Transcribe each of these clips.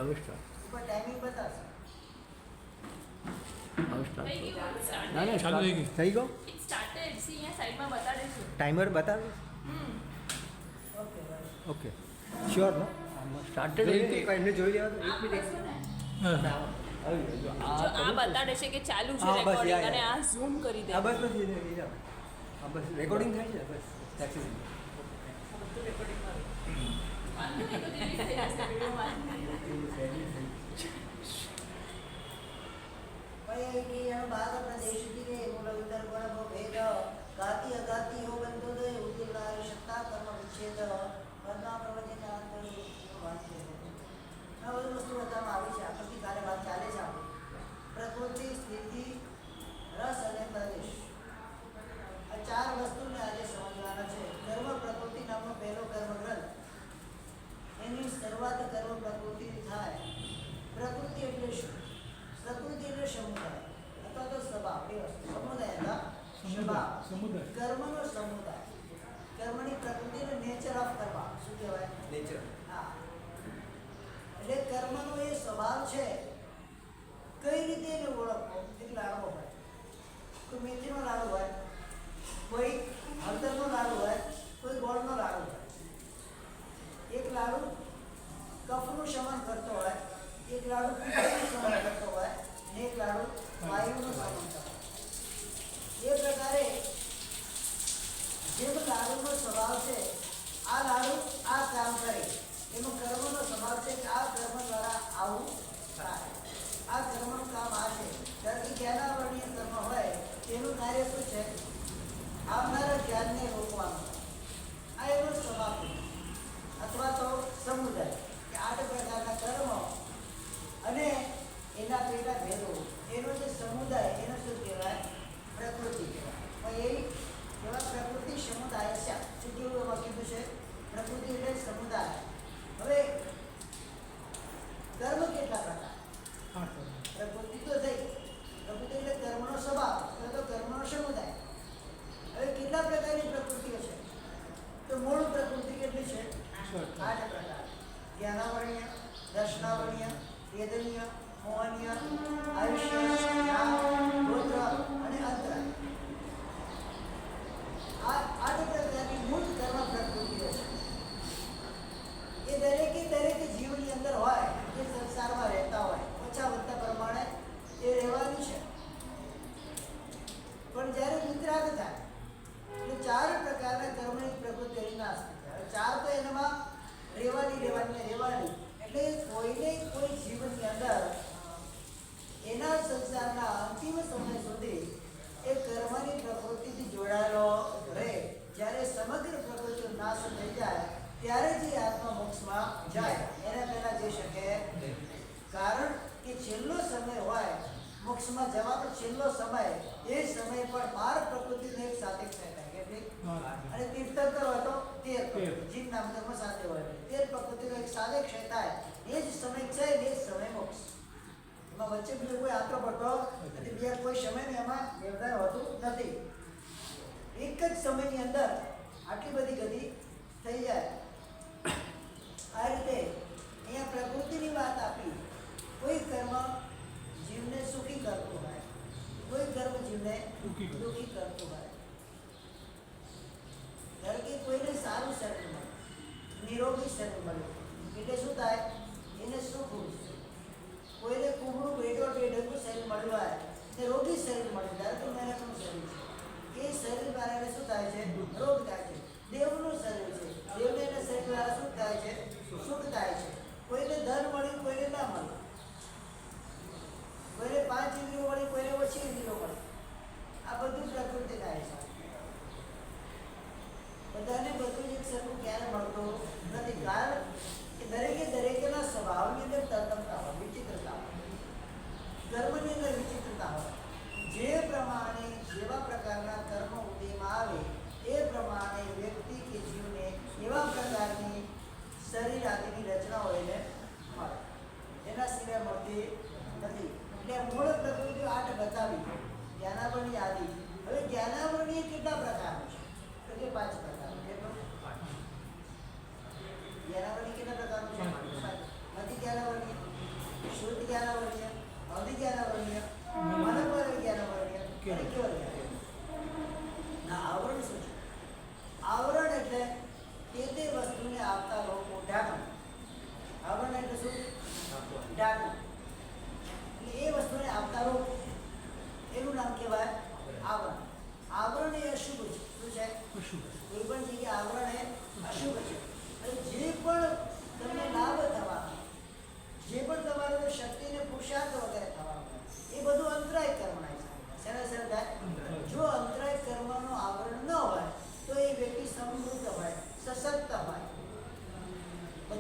હવે સ્ટાર્ટ ઉપર ટાઈમિંગ બતાવશે. હવે સ્ટાર્ટ થઈ ગયું ના ના ચાલુ થઈ ગઈ. થઈ ગયો ઇટ સ્ટાર્ટેડ સી અહીંયા સાઈડમાં બતાડે છે ટાઈમર બતાવે ઓકે બરાબર. ઓકે શ્યોર નો સ્ટાર્ટેડ એમને જોઈ લેવા તો આ એક મિનિટ બસો ને હા. આવી જો આ બતાડે છે કે ચાલુ છે હા, બસ, રેકોર્ડિંગ યા, અને યા. આ ઝૂમ કરી દે આ બસ બસ આ બસ રેકોર્ડિંગ થાય છે બસ સાચી વાંધો નહીં તો delete થઈ જશે વિડીયોમાં. ભાઈ કે એનો બાદ પ્રદેશ થી મૂળ ઉત્તર ગુણ ભેદ ગાતી અગાતી હો બંધો દે ઉદિલા સત્તા કર્મ વિચ્છેદ વર્ણા પ્રવચન આંતર વાંચે. આ બધી વસ્તુ બતાવવામાં આવી છે. આપણી કાર્ય વાત ચાલે છે. આપણી પ્રકૃતિ, સ્થિતિ, રસ અને પ્રદેશ, આ ચાર વસ્તુને આજે સમજવાના છે. કર્મ પ્રકૃતિ નામનો પહેલો કર્મ ગ્રંથ, એની શરૂઆત કર્મ પ્રકૃતિથી થાય. પ્રકૃતિ એટલે શું? પ્રકૃતિ એટલે સમુદાય અથવા તો સ્વભાવ. બે વસ્તુ. સમુદાય અથવા સ્વભાવ. સમુદાય. કર્મનો સમુદાય. કર્મની પ્રકૃતિને નેચર ઓફ કરવા શું કહેવાય? નેચર. હા, એટલે કર્મનો એ સ્વભાવ છે. કઈ રીતે એને ઓળખવો? એક લાડવો હોય, કોઈ મેથીનો લાડુ હોય, કોઈ હળદરનો લાડુ હોય, કોઈ ગોળનો લાડુ હોય. એક લાડુ કફનું શમન કરતો હોય, એક લાડુ પિત્તનું શમન કરતો હોય, અને એક લાડુ વાયુનું શમન કરતો હોય. એ પ્રકારે જેમ લાડુનો સ્વભાવ છે, આ લાડુ આ કામ કરે, એનો કર્મનો સ્વભાવ છે કે આ કર્મ દ્વારા આવું થાય. આ કર્મનું કામ આ છે. કારણ કે જ્ઞાનાવરણીય કર્મ હોય તેનું કાર્ય શું છે? આવનારા જ્ઞાનને રોકવાનું. આ એનો સ્વભાવ છે. અથવા તો સમુદાય કે 8 પ્રકારના કર્મો અને એના પેટા ભેદો, એનો જે સમુદાય એને શું કહેવાય? પ્રકૃતિ કહેવાય. પણ એ એવા પ્રકૃતિ સમુદાય છે. શું કેવું એમાં કીધું છે? પ્રકૃતિ એટલે સમુદાય. હવે કર્મ કેટલા પ્રકાર? પ્રકૃતિ તો થઈ. પ્રકૃતિ એટલે કર્મનો સ્વભાવ એટલે તો કર્મનો સમુદાય. હવે કેટલા પ્રકારની પ્રકૃતિઓ છે? તો મૂળ પ્રકૃતિ કેટલી છે? 8 પ્રકાર. જ્ઞાનાવરણીય, દર્શનાવરણીય, વેદનીય, મોહનીય, આયુષ્ય, નામ, ગોત્ર અને અંતરાય. આ 8 પ્રકારની મૂળ કર્મ પ્રકૃતિઓ છે. એ દરેકે જીવની અંદર હોય, જે સંસારમાં રહેતા હોય, ઓછા વધતા પ્રમાણે એ રહેવાની છે. પણ જ્યારે વિતરાગ થાય એટલે 4 પ્રકારના કર્મની પ્રકૃતિ નાશ થઈ જાય. 4 તો એનામાં રહેવાની એટલે કોઈને કોઈ જીવનની અંદર એના સંસારના અંતિમ સમય સુધી એ કર્મની પ્રકૃતિથી જોડાયેલો રહે. જ્યારે સમગ્ર પ્રકૃતિનો નાશ થઈ જાય ત્યારે જે આત્મા મોક્ષમાં જાય. એના પહેલા જઈ શકે કારણ કે છેલ્લો સમય હોય મોક્ષમાં જવાનો, છેલ્લો સમય, એ સમય પણ 12 પ્રકૃતિનો એક સાપેક્ષ થાય. કેટલી? અને તીર્થંકર હોય તો 13 જીવ નામ કર્મ સાથે હોય 13 પ્રકૃતિનો એક સાપેક્ષ થાય. એ જ સમય છે, એ જ સમય મોક્ષ. એમાં વચ્ચે બીજો કોઈ આંતરો પડતો નથી. બીજા કોઈ સમયને એમાં વ્યવધાન હોતું નથી. એક જ સમયની અંદર આટલી બધી ગતિ થઈ જાય. આ રીતે અહીંયા પ્રકૃતિની વાત આપી. કોઈ કર્મ જીવને સુખી કરતું હોય, કોઈ કર્મ જીવને દુઃખી કરતું હોય. ધારો કે કોઈને સારું શરીર મળે, નિરોગી શરીર મળે એટલે શું થાય? એને સુખ હોય. કોઈને કુબડું બેઢું શરીર મળ્યું હોય તે રોગી શરીર મળે. ધારો કે મહેનતનું શરીર છે, એ શરીર દ્વારા એને શું થાય છે? રોગ થાય છે. દેવનું શરીર છે, દેવને એના શરીર દ્વારા શું થાય છે? સુખ થાય છે. કોઈને ધન મળ્યું, કોઈને ના મળ્યું. કોઈને 5 ઇન્દ્રિયો મળી, કોઈને ઓછી ઇન્દ્રિયો મળી. આ બધું પ્રકૃતિ થાય છે. બધાને બધું જ એક સરખું ક્યારે મળતું નથી. કારણ કે દરેકેના સ્વભાવની અંદર તરતમતા હોય, વિચિત્રતા હોય, કર્મની અંદર વિચિત્રતા હોય. જે પ્રમાણે જેવા પ્રકારના કર્મ ઉદયમાં આવે એ પ્રમાણે વ્યક્તિ કે જીવને એવા પ્રકારની શરીર આદિની રચનાઓ એને મળે. એના સિવાય મળતી નથી. એટલે મૂળ પ્રકૃતિ 8 બતાવી. જ્ઞાનાવરણી આદિ. હવે જ્ઞાનાવરણી કેટલા પ્રકારનો છે? તો કે 5 પ્રકારનો. જ્ઞાનાવરણી કેટલા પ્રકારનો છે? નથી જ્ઞાનાવરણી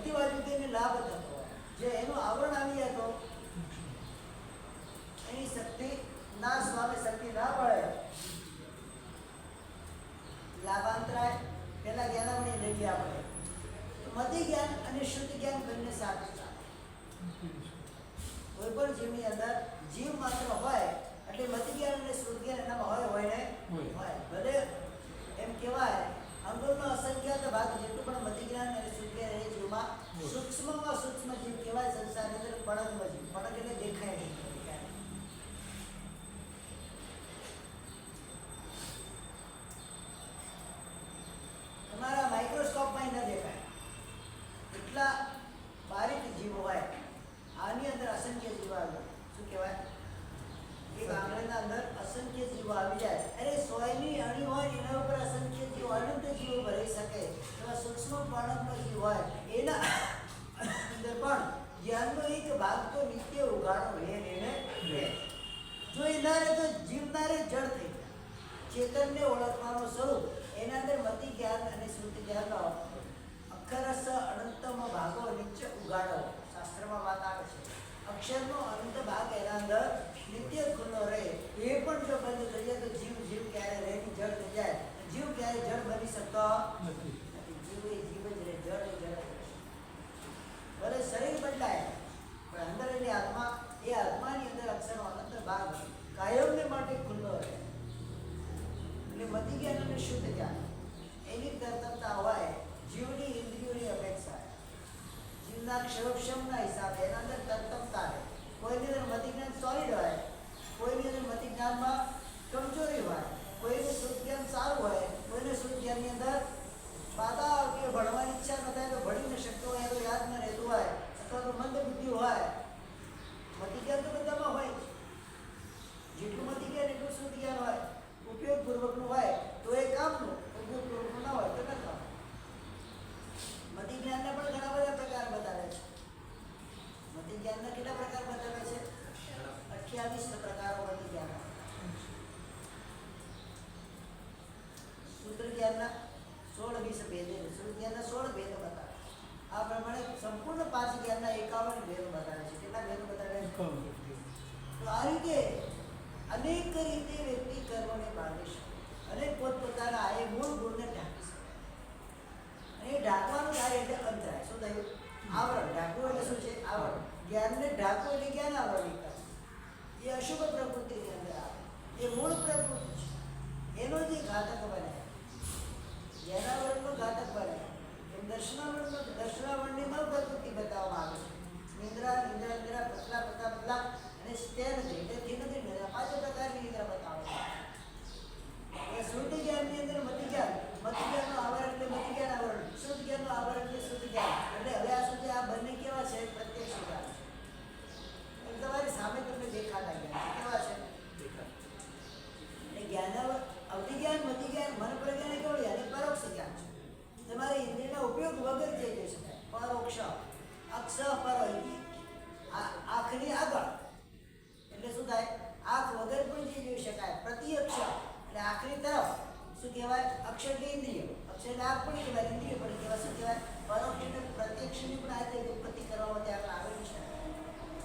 બધી બાજુથી એને લાભ થતો હોય. જે એનું આવરણ આવી જાય તો એની શક્તિ નાશ પામે, શક્તિ ના પડે. લાભાંતરાય પેલા જ્ઞાનાવળી લઈ ગયા આપણે. મતિ જ્ઞાન અને શુદ્ધ જ્ઞાન બંને સાથે ચાલે. કોઈ પણ જીવની અંદર જીવ માત્ર હોય એટલે મતિ જ્ઞાન અને શુદ્ધ જ્ઞાન એનામાં હોય ને હોય. ભલે એમ કહેવાય અંગોનો અસંખ્યાત ભાગ જેટલું પણ મતિ જ્ઞાન અને શુદ્ધ જ્ઞાન એ જીવમાં સૂક્ષ્મમાં સૂક્ષ્મ જીવ કહેવાય. સંસારની અંદર પડકમાં જીવ, પડક એટલે દેખાય નહીં. તમારા માઇક્રોસ્કોપમાં ન દેખાય એટલા બારીક જીવો હોય. આની અંદર અસંખ્ય જીવો આવે. શું કહેવાય? એક આંગળીના અંદર અસંખ્ય જીવો આવી જાય. અરે સોયની અણી હોય એના ઉપર અસંખ્ય જીવો, અનંત જીવો ભરી શકે એવા સૂક્ષ્મ પર્ણકનો જીવ હોય. એના અંદર પણ જ્ઞાનનો એક ભાગ તો નિત્ય ઉગાડો એને રહે. જો એ ના રહે તો જીવનારે જડ થઈ જાય. ચેતનને ઓળખવાનું સ્વરૂપ એના અંદર મતિ જ્ઞાન અને શ્રુતિ જ્ઞાનનો અક્ષરસ અનંતમ ભાગો નિત્ય ઉગાડો. શાસ્ત્રમાં વાત આવે છે અક્ષરનો અનંત ભાગ એના અંદર નિત્ય ખુલ્લો રહે. એ પણ જો બંધ થઈ જાય તો જીવ ક્યારે રહે, જળ થઈ જાય. જીવ ક્યારે જળ બની શકતો નથી. જીવ જ રહે, જળ એ જળ. ભલે શરીર બદલાય પણ અંદર એની આત્મા, એ આત્માની અંદર અક્ષરનો અનંત ભાગ કાયમને માટે ખુલ્લો રહે. એટલે મતિ જ્ઞાન અને શુદ્ધ જ્ઞાન એની તરતમતા હોય જીવની ઇન્દ્રિયોની અપેક્ષા. જીવના ક્ષરક્ષમના હિસાબે એના અંદર તરતમતા રહે. કોઈની અંદર મતિ જ્ઞાન સોલિડ હોય, કોઈની અંદર મતિ જ્ઞાનમાં કમજોરી હોય, કોઈને શુદ્ધ જ્ઞાન સારું હોય, કોઈને શુદ્ધ જ્ઞાનની અંદર પાતા કે ભણવાની ઈચ્છા ન થાય તો ભણી ન શકતો હોય, તો યાદ ન રહેતું હોય, અથવા તો મંદ બુદ્ધિ હોય. મતિ જ્ઞાન તો બધામાં હોય. જેટલું મતિ જ્ઞાન એટલું શુદ્ધ જ્ઞાન હોય. ઉપયોગપૂર્વકનું હોય તો એ કામનું, ઉપયોગપૂર્વકનું ના હોય તો ન કામ. મતિ જ્ઞાનના પણ ઘણા બધા પ્રકાર બતાવે છે. મતિ જ્ઞાનના કેટલા પ્રકાર બતાવે છે? 28 પ્રકારો મતિ જ્ઞાન. સૂત્ર જ્ઞાનના 16-20 ભેદ, સૂત્ર જ્ઞાનના 16 ભેદ બતાવે. આ પ્રમાણે સંપૂર્ણ 5 જ્ઞાનના 51 ભેદ બતાવે છે. કેટલા ભેદ બતાવે છે? તો આ રીતે અનેક રીતે વ્યક્તિ કર્મને બાંધી શકે અને પોતપોતાના એ મૂળ ગુણને ઢાંકી શકે. અને એ ઢાંકવાનું કાર્ય એટલે અંતરાય. શું થયું? આવરણ. ઢાંકવું એટલે શું છે? આવરણ. જ્ઞાનને ઢાંકવું એટલે જ્ઞાન આવરણ. એ અશુભ પ્રકૃતિની અંદર આવે. એ મૂળ પ્રકૃતિ છે એનો જે ઘાતક બને, જ્ઞાનાવરણનો ઘાતક બને. એમ દર્શનાવરણની નવ પ્રકૃતિ બતાવવામાં આવે છે. નિંદ્રા, પતલા અને સ્ટેન થઈ એટલે ધીમે નિંદ્રા. 5 પ્રકારની નિંદ્રા બતાવવામાં આવે. શુદ્ધ જ્ઞાનની અંદર મતિ જ્ઞાનનો આવરણ એટલે મતિ જ્ઞાન આવરણ, શુદ્ધ જ્ઞાનનો આવરણ એટલે શુદ્ધ જ્ઞાન. એટલે હવે આ સુધી આ બંને કેવા છે? પ્રત્યક્ષ જ્ઞાન છે. તમારી સામે તમને દેખાતા જ્ઞાન કેવા છે? એટલે જ્ઞાન અવધિ જ્ઞાન, મતિ જ્ઞાન, મન પ્રજ્ઞાન એ કેવું જ્ઞાન? પરોક્ષ જ્ઞાન છે. તમારે ઇન્દ્રિયના ઉપયોગ વગર જે જોઈ શકાય. પરોક્ષ, અક્ષ પર આંખની આગળ એટલે શું થાય? આંખ વગર પણ જે જોઈ શકાય. પ્રત્યક્ષ એટલે આંખની તરફ શું કહેવાય? અક્ષ એટલે ઇન્દ્રિય. અક્ષ એટલે આંખ પણ કહેવાય, ઇન્દ્રિય પણ કહેવાય. શું કહેવાય? પરોક્ષ એટલે પ્રત્યક્ષની પણ આ રીતે ઉત્પત્તિ કરવા માટે આપણે આવેલી છે.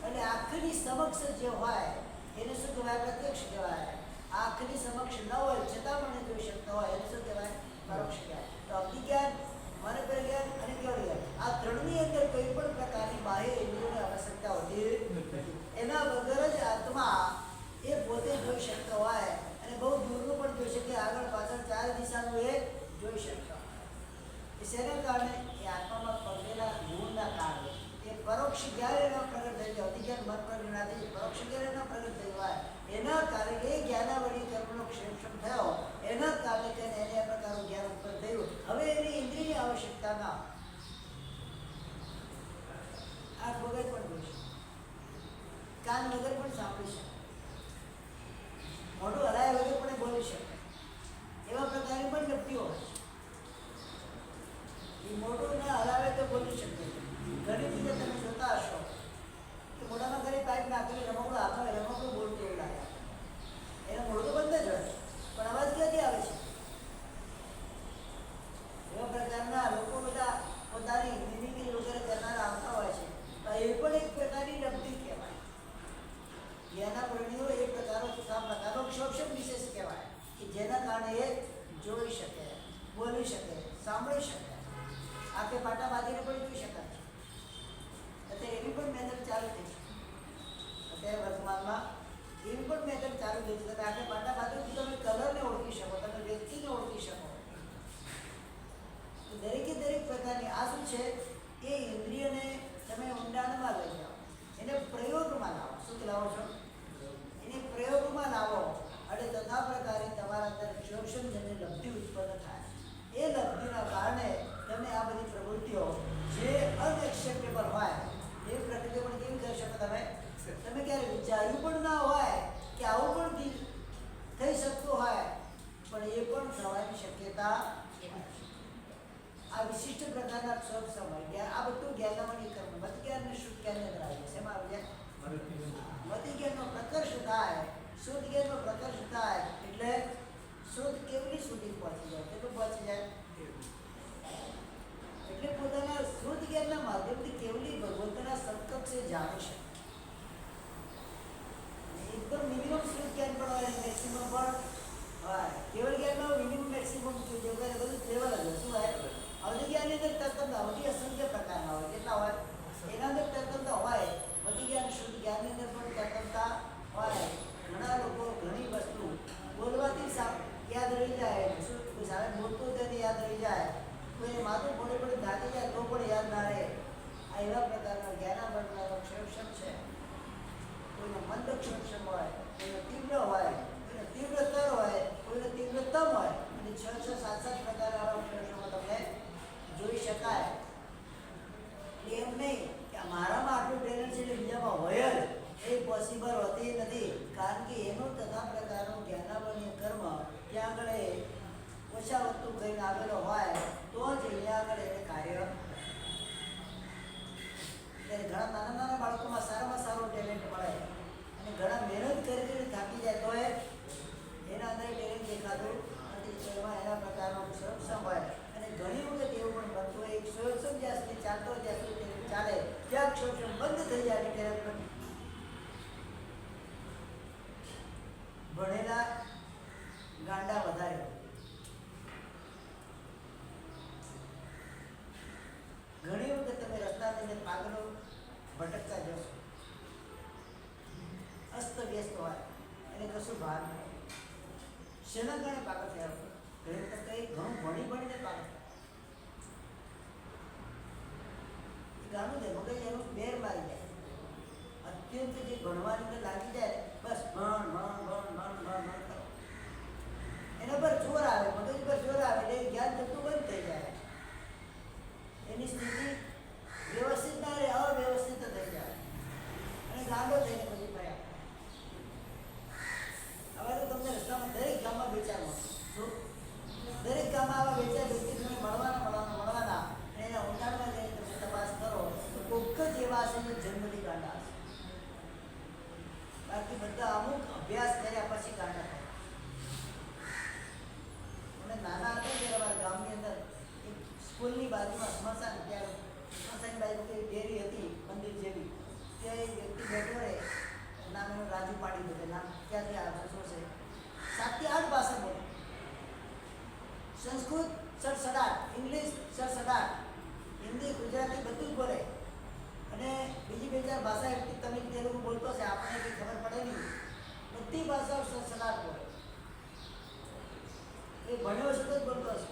એટલે આંખની સમક્ષ જે હોય એને શું કહેવાય? પ્રત્યક્ષ કહેવાય. આંખની સમક્ષ ન હોય છતાં પણ જોઈ શકતો હોય એને શું કહેવાય? પરોક્ષ કહેવાય. તો અવધિ જ્ઞાન, મન પ્રજ્ઞાન અને કેવળ જ્ઞાન, આ ત્રણની અંદર કોઈ પણ પ્રકારની બાહ્ય ઇન્દ્રિયોની આવશ્યકતા હોતી નથી. એના વગર જ આત્મા એ પોતે જોઈ શકતો હોય અને બહુ દૂરનું પણ જોઈ શકે, આગળ પાછળ 4 દિશાનું એ જોઈ શકતો હોય. એ શેના કારણે? એ આત્મામાં પગેલા ગુણના કારણે. એ પરોક્ષ જ્ઞાન એના પ્રગટ થઈ જાય. અવધિ જ્ઞાન, મન પ્રજ્ઞાનથી પરોક્ષ જ્ઞાન એના પ્રગટ થયું હોય. એના કારણે એ જ્ઞાનાવળી કર્મનો ક્ષેમ થયો. એના કારણે તેને એને આ પ્રકારનું જ્ઞાન ઉત્પન્ન થયું. હવે એની ઇન્દ્રિયની આવશ્યકતા ના. આંખ વગર પણ જોઈ શકે, કાન વગર પણ સાંભળી શકે, મોઢું હલાય વગર પણ બોલી શકે. એવા પ્રકારની પણ વ્યક્તિઓ હોય છે. એ મોઢું ના હલાવે તો બોલી શકે. ઘણી રીતે તમે જોતા હશો કે મોઢામાં ઘણી પાઇપ નાખેલી રમકડું હાથમાં રમકડું બોલતું એવું લાગે. એનું મોઢું બંધ જ હોય પણ અવાજ ક્યાંથી આવે છે? એવા પ્રકારના લોકો બધા પોતાની મિમિક્રી વગેરે એને પ્રયોગમાં લાવો. શું લાવો છો? એને પ્રયોગમાં લાવો અને તથા પ્રકારે તમારા અંદર ક્ષોષણજન્ય લબ્ધિ ઉત્પન્ન થાય. એ લબ્ધિના કારણે તમે આ બધી પ્રવૃત્તિઓ જે અનએક્સેપ્ટેબલ હોય એ પ્રકૃતિ પણ કેવી કરી શકો તમે? તમે ક્યારે વિચાર્યું પણ ના હોય કે આવું પણ થઈ શકતું હોય, પણ એ પણ થવાની શક્યતા આ વિશિષ્ટ પ્રકારના ક્ષોભ સમય આ બધું જ્ઞાનમાંની કર્મ મત જ્ઞાન ને શુદ્ધ જ્ઞાન અંદર આવી જશે. એમાં આવી જાય મત જ્ઞાનનો પ્રકર્ષ થાય, શુદ્ધ જ્ઞાનનો પ્રકર્ષ થાય એટલે શુદ્ધ કેવલી સુધી પહોંચી જાય. કેટલું પહોંચી જાય? એટલે પોતાના શુદ્ધ જ્ઞાનના માધ્યમથી કેવલી ભગવંતના સમકક્ષે જાણી શકે. એકદમ મિનિમમ શુદ્ધ જ્ઞાન પણ હોય, મેક્સિમમ પણ હોય. કેવળ જ્ઞાનનો મિનિમમ મેક્સિમમ બધું લેવલ જ શું હોય? અવધિ જ્ઞાનની અંદર તત્વ અવધિ અસંખ્ય પ્રકારના હોય. કેટલા હોય? એના અંદર તત્વતા હોય. અવધિ જ્ઞાન શુદ્ધ જ્ઞાનની અંદર પણ તત્વતા હોય. ઘણા લોકો ઘણી વસ્તુ બોલવાથી યાદ રહી જાય, કોઈ સામે બોલતું તેને યાદ રહી જાય, કોઈ માથું પડે પડે થાકી જાય તો પણ યાદ ના રહે. આ એવા પ્રકારના જ્ઞાનામૃતનો ક્ષેક્ષમ છે. કોઈનો મંદ ક્ષેક્ષમ હોય, કોઈનો તીવ્ર હોય, કોઈનો તીવ્રતર હોય, કોઈનો તીવ્રતમ હોય. અને 6 7 પ્રકારના ક્ષેક્ષમો તમને જોઈ શકાય. એટલે એમ નહીં કે મારામાં આટલું ટેલેન્ટ છે એટલે બીજામાં હોય જ, એ પોસિબલ હોતી નથી. કારણ કે એનું તથા પ્રકારનું જ્ઞાનાવરણીય કર્મ ત્યાં આગળ ઓછા વસ્તુ કહીને આવેલો હોય તો જ અહીંયા આગળ એને કાર્ય. ત્યારે ઘણા નાના નાના બાળકોમાં સારામાં સારું ટેલેન્ટ મળે અને ઘણા મહેનત કરી થાકી જાય તો એના અંદર ટેલેન્ટ દેખાતું નથી. એમાં એના પ્રકારનો સંરક્ષણ હોય. અને ઘણી વખત એવું પણ બનતું હોય એક સંરક્ષણ જ્યાં સુધી ચાલતો હોય ત્યાં સુધી ટેલેન્ટ ચાલે, ત્યાં સંરક્ષણ બંધ થઈ જાય ટેલેન્ટ પણ. ભણેલા ગાંડા વધારે. ઘણી વખત તમે રસ્તાની પાગલો ભટકતા જશો, અસ્ત વ્યસ્ત હોય એને કશું ભાર નહીં. શેના કારણે પાગલ થયા? ઘણી વખત કંઈ ઘણું ભણીને પાગલ થયા. એ ગાણું દે મગજ એનું બેર મારી જાય. અત્યંત જે ભણવાની અંદર લાગી જાય બસ ભણ ભણ ભણ ભણ ભણ ભણ કરો. એના પર જોર આવે, મગજ પર જોર આવે એટલે જ્ઞાન જતું બંધ થઈ જાય. એની સ્થિતિ વ્યવસ્થિત ના રહે, અવ્યવસ્થિત થઈ જાય અને ગાંડો થઈને પછી ફર્યા. હવે તો તમને રસ્તામાં દરેક ગામમાં વેચાણ દરેક ગામમાં આવા વેચાણ વ્યક્તિ તમે મળવાના અને એના ઊંડાણમાં જઈને તમે તપાસ કરો તો કોઈક જ એવા હશે જે જન્મથી ગાંડા હશે. બાકી બધા અમુક અભ્યાસ કર્યા પછી ગાંડા થાય. અમે નાના હતા ત્યારે અમારા ગામની અંદર એક સ્કૂલની બાજુમાં સ્મશાન, ત્યાં સ્મશાનની બાજુ કોઈ ડેરી હતી મંદિર જેવી, ત્યાં એક વ્યક્તિ બેઠો રહે, નામ એનું રાજુ પાડી દે. નામ ક્યાંથી આવે શું છે? 7 થી 8 ભાષા બોલે. સંસ્કૃત સડસડાટ, ઇંગ્લિશ સડસડાટ, હિન્દી ગુજરાતી બધું જ બોલે. અને બીજી 2-4 ભાષા એટલી તમિલ તેલુગુ બોલતો છે, આપણને કંઈ ખબર પડે નહીં. બધી ભાષાઓ સડસડાટ બોલે. એ ભણ્યો છે તો જ બોલતો હશે,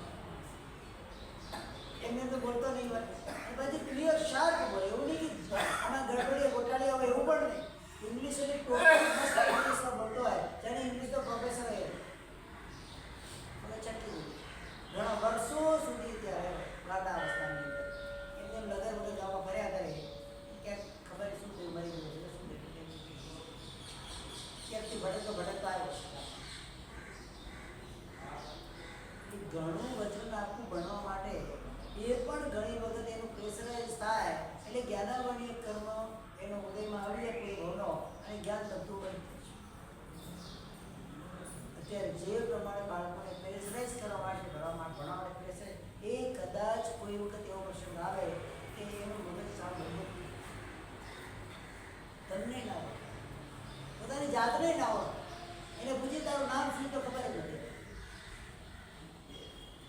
એમને તો બોલતો નહીં હોય. પછી ક્લિયર શાર્પ બોલે. એવું નહીં કે આમાં ગડબડીએ ગોટાળી હોય એવું પણ નહીં. ઇંગ્લિશ એટલે ટોટલ ઇંગ્લિશમાં બોલતો હોય, જેને ઇંગ્લિશ તો પ્રોફેસર હોય ચટકી ઘણા વર્ષો સુધી ત્યાં ગાંડા અવસ્થાની અંદર એમને લગર વગર ગામમાં ફર્યા કરે. ક્યાંક ખબર શું થયું, મરી ગયું છે શું થયું, ક્યાંકથી ભટકતો આવ્યો. ઘણું વચન આખું ભણવા માટે એ પણ ઘણી વખત એનું પ્રેશરાઇઝ થાય એટલે જ્ઞાનાવરણીય કર્મ એનો ઉદયમાં આવી જાય કોઈ હોનો અને જ્ઞાન થતું બંધ થાય. અત્યારે જે પ્રમાણે બાળકોને પ્રેશરાઇઝ કરવા માટે ભણવા માટે પ્રેશરાઇઝ, એ કદાચ કોઈ વખત એવો પ્રસંગ આવે કે એનું મગજ સાંભળવું તમને ના હોય, પોતાની જાતને ના હોય. એને પૂછી તારું નામ શું તો ખબર જ નથી.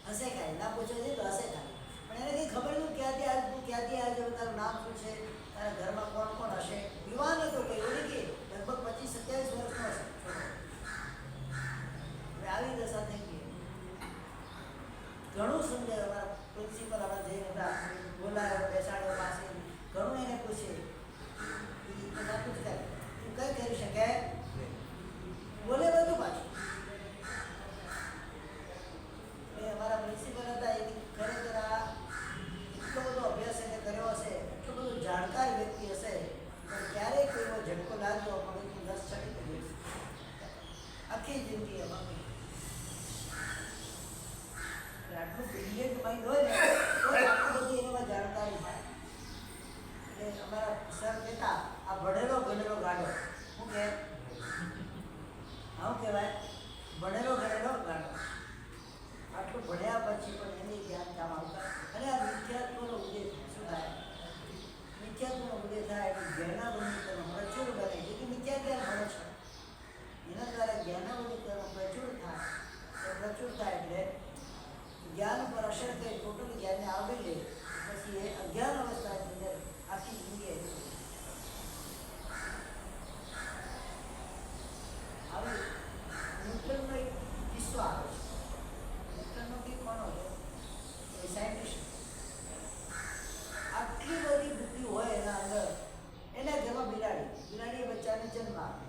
હશે કાંઈ ના પૂછો છે તો હશે કાંઈ, પણ એને કંઈ ખબર નહીં ક્યાંથી આજે તારું નામ શું છે, તારા ઘરમાં કોણ કોણ હશે. યુવાન હતો કે એવું નહીં કે લગભગ 25-27 વર્ષનો હશે. હવે આવી દશા થઈ ગઈ. ઘણું સમજાય. અમારા પ્રિન્સિપલ અમારા જઈ હતા, બોલાયો, બેસાડ્યો પાસે, ઘણું એને પૂછે અમારા સર કહેતા આ ભણેલો ગણેલો ગાડો શું કહે આવું કહેવાય ભણેલો ગણેલો ગાડો આટલું ભણ્યા પછી પણ એને જ્ઞાન કામ આવતા અને આ મિથ્યાત્વનો ઉદય શું થાય મિથ્યાત્વનો ઉદય થાય એટલે જ્ઞાનાવલિકરણ પ્રચુર બને જેથી મિથ્યા જ્ઞાન ભણે છે એના દ્વારા જ્ઞાનાવલિકરણ પ્રચુર થાય એટલે જ્ઞાન પર અસર થઈ ટોટલ જ્ઞાનને આવરી લે પછી એ અજ્ઞાન અવસ્થાની અંદર આખી જિંદગી આવી ન્યૂટનનો એક કિસ્સો આવે છે ન્યૂટનનો કે કોનો છે એ સાયન્ટિસ્ટ આટલી બધી બુદ્ધિ હોય એના અંદર એના ઘરમાં બિલાડીએ બચ્ચાને જન્મ આપે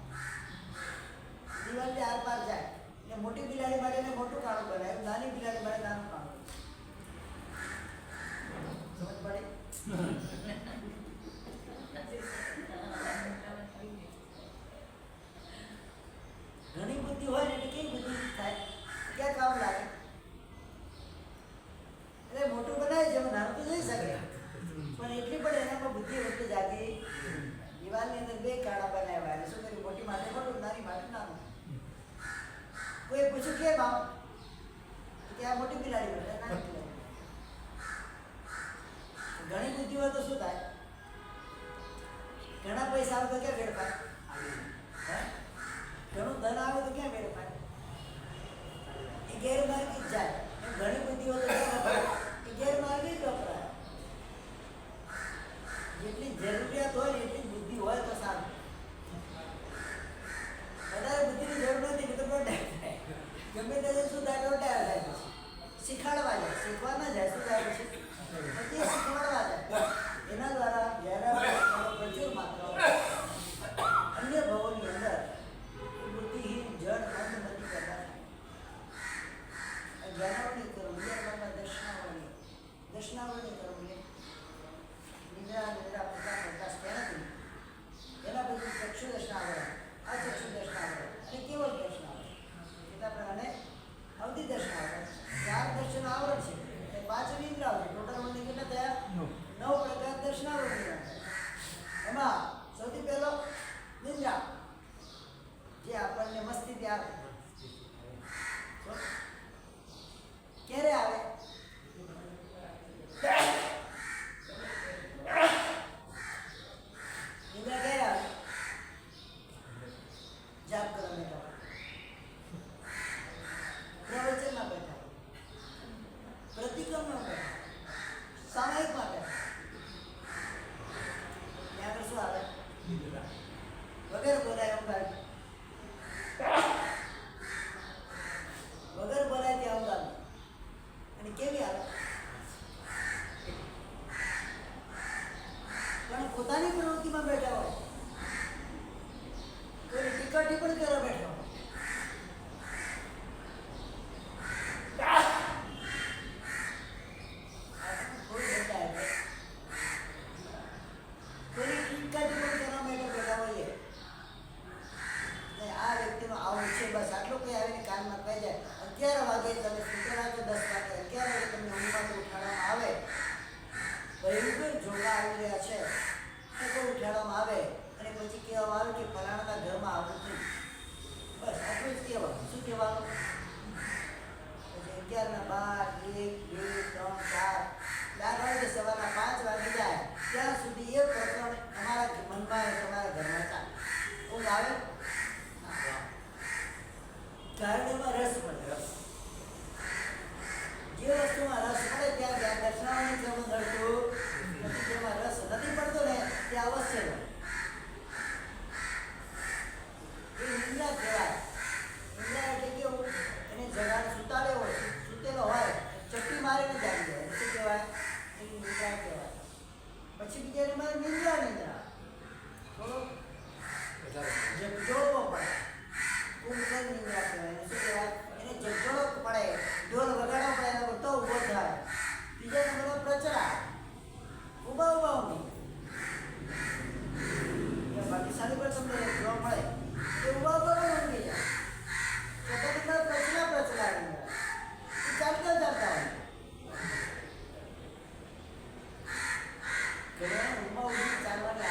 દિવાલની આરપાર જાય એટલે મોટી બિલાડી માટે એને મોટું કાણું બનાવ્યું નાની બિલાડી માટે નાનું કાણું સમજ પડે ઘણી બુદ્ધિ હોય ને એટલે કેવી બુદ્ધિ થાય ક્યાં કામ લાગે એટલે મોટું બનાવી છે નાનું તો જઈ શકે પણ એટલી પણ એનામાં બુદ્ધિ વખતે જાગી દિવાલની અંદર બે કાણા બનાવ્યા એટલે શું કર્યું મોટી માટે મોટું નાની માટે નાનું કોઈ પૂછ્યું કેમ આમ કે આ મોટી બિલાડી બને નાની બિલાડી ઘણી બુદ્ધિ હોય તો શું થાય ઘણા પૈસા આવે તો ક્યાં વેડફાય ઘણું ધન આવે તો ક્યાં વેડફાય એ ગેરમાર્ગે જ જાય ઘણી બુદ્ધિ હોય તો ક્યાં વપરાય એ ગેરમાર્ગે જ વપરાય જેટલી જરૂરિયાત હોય ને એટલી બુદ્ધિ હોય તો સારું વધારે બુદ્ધિની જરૂર નથી કે તો દોડાય ગમે તે શું થાય દોડાયા થાય પછી શીખવાડવા જાય શીખવા ના જાય શું થાય પછી શીખવાડવા જાય એના દ્વારા જ્ઞાનાવલિકરણો પ્રચુર માત્રામાં અન્ય ભાવોની અંદર બુદ્ધિહીન જડ બંધ નથી કરતા જ્ઞાનાવલિકરણ વિદ્યાર્થીઓમાં દર્શનાવલિકરણ નિદ્રા પ્રકાશ કહેવાતી એના પછી ચક્ષુ દર્શનાવરણ આ ચક્ષુ દર્શનાવરણ અને કેવળ દર્શનાવરણ એટલા પ્રમાણે અવધિ દર્શનાવરણ 4 દર્શન આવરણ છે એ 5 નિદ્રાઓ છે ટોટલ મને કેટલા થયા 9 પ્રકાર દર્શનાવરણ એમાં સૌથી પહેલો નિદ્રા જે આપણને મસ્તી આવે ક્યારે આવે નિદ્રા ક્યારે આવે જાપ કરવા બેઠા પ્રવચનમાં બેઠા પ્રતિક્રમમાં બેઠા સામાયિકમાં બેઠા ત્યાં આગળ શું આવે વગર બોલાય ઊંઘ વગર બોલાય ત્યાં ઊંઘ આવે અને કેવી આવે પણ પોતાની પ્રવૃત્તિમાં બેઠા હોય કોઈ ટીકા ટિપ્પણી કરવા બેઠા હોય ચાલવા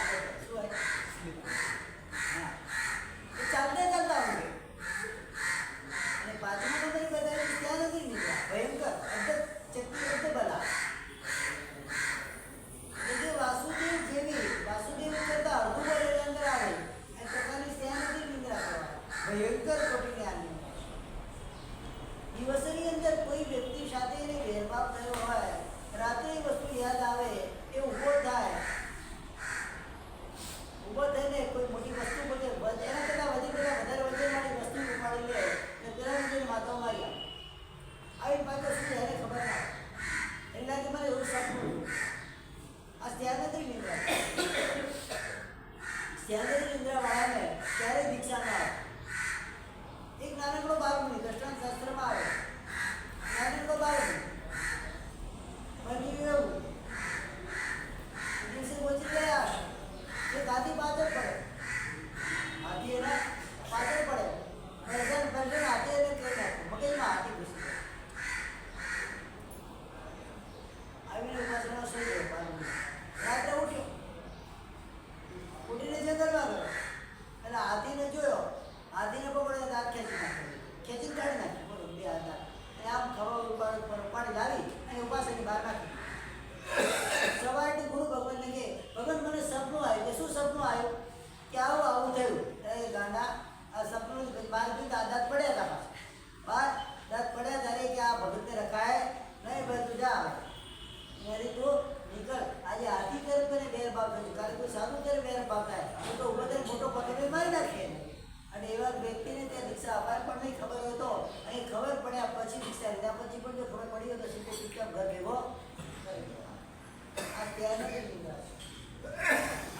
સ્યાદરી નિંદ્રાવાળાને ક્યારે દીક્ષા ના આવે? એક નાનકડો બાળકની દ્રષ્ટાંત શાસ્ત્રમાં આવે, નાનકડો બાળક બની એવું દિવસે પહોંચી ગયા હશે, એ ગાદી પાછળ પડે, હાથી એના પાછળ પડે, ભજન હાથી એને કહી નાખ્યું, મગજમાં હાથી ઘૂસી ગયો. આવીને ઉપાસના સુઈ ગયો બાળક. રાત્રે ઉઠ્યો, ઉઠીને જંગલમાં ગયો એટલે હાથીને જોયો, હાથીને પકડે દાંત ખેંચી નાખ્યો, ખેંચીને કાઢી નાખ્યો, બોલો બે હાથ અને આમ ખબર ઉપાડી લાવી અને ઉપાસની બહાર નાખી. સવારથી ગુરુ ભગવાનને કહે, ભગવાન મને સપનું આવ્યું. કે શું સપનું આવ્યું? કે આવું આવું થયું. એ ગાંડા આ સપનું બહાર જોયું, દાંત પડ્યા હતા પાછા, બહાર દાંત પડ્યા ત્યારે કે આ ભગતને રખાય નહીં, ભાઈ તું જા આવે મેરી તું નીકળ. આજે હાથી કરે તને બેર ભાવ થયું, કારણ કોઈ સારું ત્યારે બેર ભાવ થાય તો ઉભો થઈને મોટો પકડી મારી નાખીએ. અને એવા વ્યક્તિને ત્યાં દીક્ષા અપાય પણ નહીં ખબર હોય તો અહીં ખબર પડ્યા પછી દીક્ષા લીધા પછી પણ જો ખબર પડી હોય તો સીધો ચૂપચાપ ઘર ભેગો કરી દેવાનો. આ ત્યારનો જ નિર્ણય છે.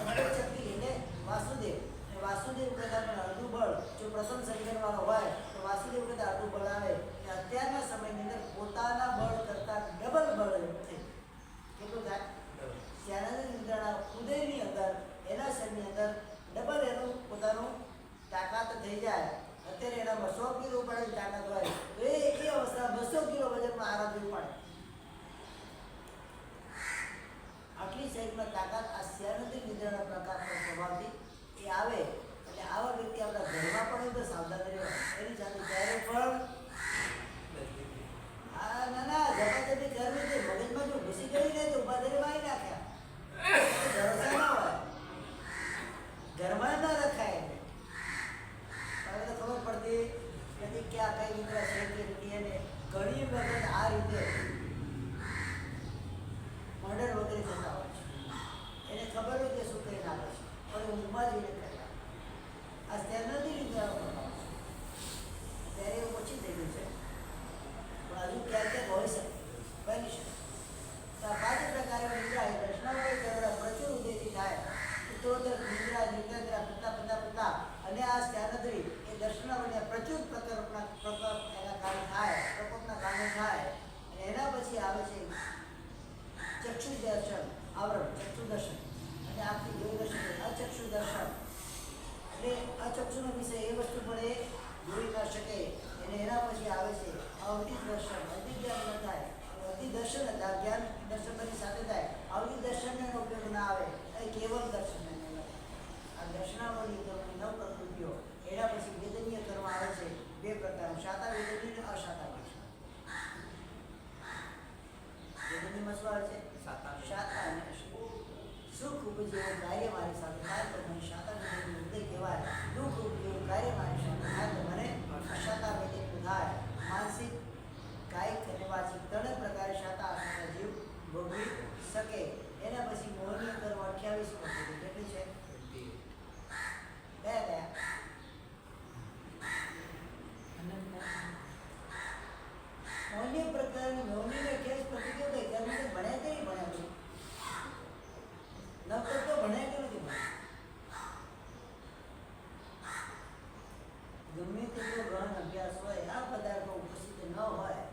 અપચક્રી એટલે વાસુદેવ, વાસુદેવ કરતાં પણ અડધું બળ જો પ્રથમ સંજ્ઞાવાળો હોય તો વાસુદેવ કરતાં અડધું બળ આવે. અત્યારના સમયની અંદર પોતાના બળ કરતાં ડબલ બળ થઈ કેટલું થાય? શ્યાનંદ નિંદ્રાના ઉદયની અંદર એના શરીરની અંદર ડબલ એનું પોતાનું તાકાત થઈ જાય. અત્યારે એનામાં 100 કિલો ઉપાડેલી તાકાત હોય તો એ અવસ્થા 200 કિલો વજનમાં આરામથી ઉપાડે. આટલી શરીરમાં તાકાત આ શ્યાનંદ નિંદ્રાના પ્રકારના સ્વભાવથી એ આવે. એટલે આવા વ્યક્તિ આપણા ઘરમાં પણ તો સાવધાન રહેવા. એની સાથે ક્યારે પણ ના ના ઝપાઝપી કરવી છે. મગજમાં જો ઘૂસી ગઈ ને તો ઉભા ધરી મારી નાખ્યા. ભરોસા ના હોય, ઘરમાં ના રખાય. હવે તો ખબર પડતી નથી ક્યાં કઈ નિંદ્રા છે કે નથી. અને ઘણી વખત આ રીતે મર્ડર વગેરે થતા હોય છે. એને ખબર હોય કે શું કરી નાખે છે પણ ઊંઘમાં જઈને કર્યા. આ સ્ટેન્ડર્ડની નિંદ્રા ત્યારે એવું ઓછી થઈ ગયું છે પણ હજુ ક્યાંક ક્યાંક હોઈ શકે, બની શકે. તો આ 5 પ્રકારની નિંદ્રા એ દર્શનાવળી દ્વારા પ્રચુર ઉદયથી થાય. ઉત્તરોત્તર નિંદ્રા નિંદ્રા પિતા અને આ સ્ટેન્ડર્ડ એ દર્શનાવળીના પ્રચુર પ્રકોપના કારણે થાય. અને એના પછી આવે છે ચક્ષુ દર્શન, આવરણ ચક્ષુ દર્શન અને આખી જોઈ દર્શન, અચક્ષુ દર્શન. એટલે અચક્ષુનો વિષય એ વસ્તુ પણ એ જોઈ ન શકે. અને એના પછી આવે છે અવધિ દર્શન, અવધિ જ્ઞાન ન થાય, અવધિ દર્શન હતા જ્ઞાન દર્શન બની સાથે થાય. અવધિ દર્શનનો ઉપયોગ ના આવે, એ કેવલ દર્શન. આ દર્શનાવળી કર્મની 9 પ્રકૃતિઓ. એના પછી વેદનીય કર્મ આવે છે 2 પ્રકારના, શાતા વેદનીય અને અશાતા વેદનીય. વેદનીયમાં શું આવે છે? શાતા અને સુખ ઉપજેવું કાર્ય મારી સાથે થાય તો મને શાતા વેદનીય ઉદય કહેવાય. દુઃખ ઉપજેવું કાર્ય મારી સાથે થાય તો મને અશાતા વેદનીય થાય. માનસિક, કાયિક અને વાચિક 3 પ્રકારે શાતા આત્માનો જીવ ભોગવી શકે. એના પછી મોહનીય કર્મ 28 પ્રકૃતિ. કેટલી છે? કયા મોહનીય પ્રકારની મોહનીય 28 પ્રકૃતિઓ કઈ કર્મ તો ભણ્યા કે નહીં ભણ્યા? નકર તો ભણ્યા કે નથી ભણ્યા? ગમે તેટલો ગહન અભ્યાસ હોય, આ પદાર્થો ઉપસ્થિત ન હોય